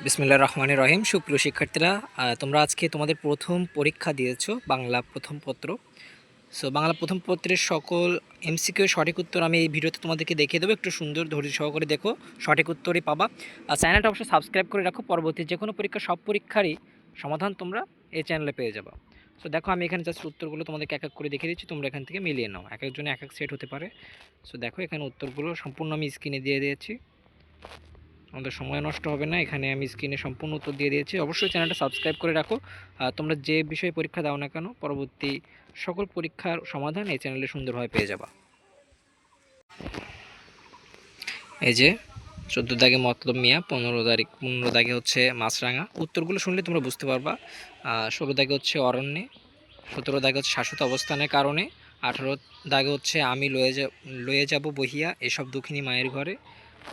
বিসমিল্লাহির রহমানির রহিম। সুপ্রিয় শিক্ষার্থীরা, তোমরা আজকে তোমাদের প্রথম পরীক্ষা দিয়েছো, বাংলা প্রথম পত্র। সো বাংলা প্রথম পত্রের সকল এমসিকিউ সঠিক উত্তর আমি এই ভিডিওতে তোমাদেরকে দেখিয়ে দেবো। একটু সুন্দর ধৈর্য সহকারে দেখো, সঠিক উত্তরই পাবা। আর চ্যানেলটা অবশ্যই সাবস্ক্রাইব করে রাখো, পরবর্তী যে কোনো পরীক্ষা সব পরীক্ষারই সমাধান তোমরা এই চ্যানেলে পেয়ে যাবে। সো দেখো, আমি এখানে জাস্ট উত্তরগুলো তোমাদেরকে এক এক করে দেখিয়ে দিচ্ছি, তোমরা এখান থেকে মিলিয়ে নাও, এক একজনে এক এক সেট হতে পারে। সো দেখো, এখানে উত্তরগুলো সম্পূর্ণ আমি স্ক্রিনে দিয়ে দিয়েছি, আমাদের সময় নষ্ট হবে না। এখানে আমি স্ক্রিনে সম্পূর্ণ উত্তর দিয়ে দিয়েছি। অবশ্যই চ্যানেলটা সাবস্ক্রাইব করে রাখো। তোমরা যে বিষয়ে পরীক্ষা দাও না কেন, পরবর্তী সকল পরীক্ষার সমাধান এই চ্যানেলে সুন্দরভাবে পেয়ে যাবা। এই যে 14 দাগে মতলব মিয়া, 15 দাগে হচ্ছে মাছরাঙা। উত্তরগুলো শুনলে তোমরা বুঝতে পারবা। 16 দাগে হচ্ছে অরণ্যে, 17 দাগে হচ্ছে শাশ্বত অবস্থানের কারণে, 18 দাগে হচ্ছে আমি লয়ে যাব বহিয়া এসব দুঃখিনী মায়ের ঘরে,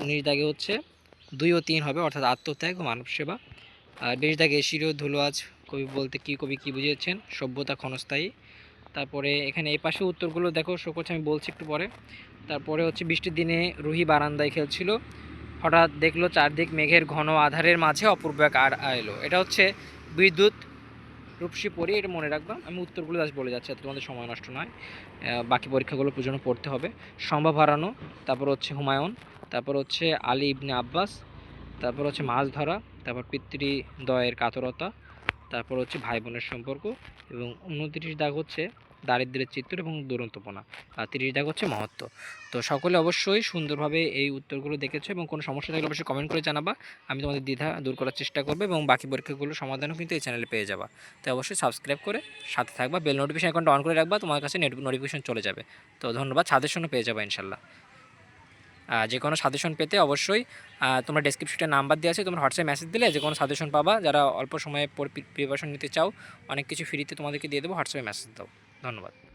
19 দাগে হচ্ছে 2 ও 3 হবে, অর্থাৎ আত্মত্যাগ ও মানব সেবা। আর 20 দাগে এশিরও ধুলো আজ, কবি কী বুঝিয়েছেন, সভ্যতা ক্ষণস্থায়ী। তারপরে এখানে এই পাশে উত্তরগুলো দেখো, শো করছে, আমি বলছি একটু পরে। তারপরে হচ্ছে বৃষ্টির দিনে রুহি বারান্দায় খেলছিল, হঠাৎ দেখলো চারদিক মেঘের ঘন আধারের মাঝে অপূর্ব এক আর এলো। এটা হচ্ছে বিদ্যুৎ রূপসী পরি, এটা মনে রাখবা। আমি উত্তরগুলো আজ বলে যাচ্ছি, তোমাদের সময় নষ্ট নয়, বাকি পরীক্ষাগুলো পর্যন্ত পড়তে হবে। সম্ভব হারানো, তারপর হচ্ছে হুমায়ুন, তারপর হচ্ছে আলী ইবনে আব্বাস, তারপর হচ্ছে মাছ ধরা, তারপর পিতৃদয়ের কাতরতা, তারপর হচ্ছে ভাই বোনের সম্পর্ক, এবং 29 দাগ হচ্ছে দারিদ্র্যের চিত্র এবং দুরন্তপনা, আর 30 দাগ হচ্ছে মহত্ব। তো সকলে অবশ্যই সুন্দরভাবে এই উত্তরগুলো দেখেছো, এবং কোনো সমস্যা থাকলে অবশ্যই কমেন্ট করে জানাবা। আমি তোমাদের দ্বিধা দূর করার চেষ্টা করবো, এবং বাকি পরীক্ষাগুলোর সমাধানও কিন্তু এই চ্যানেলে পেয়ে যাবা। তো অবশ্যই সাবস্ক্রাইব করে সাথে থাকবা, বেল নোটিফিকেশন আইকনটা অন করে রাখবা, তোমার কাছে নোটিফিকেশন চলে যাবে। তো ধন্যবাদ, সাজেশনও পেয়ে যাবা ইনশাল্লাহ। যে কোনো সাজেশন পেতে অবশ্যই তোমরা ডেসক্রিপশনে নাম্বার দেওয়া আছে, তোমরা হোয়াটসঅ্যাপে মেসেজ দিলে যে কোনো সাজেশন পাবা। যারা অল্প সময়ে প্রিপারেশন নিতে চাও, অনেক কিছু ফ্রিতে তোমাদেরকে দিয়ে দেবো, হোয়াটসঅ্যাপে মেসেজ দাও। ধন্যবাদ।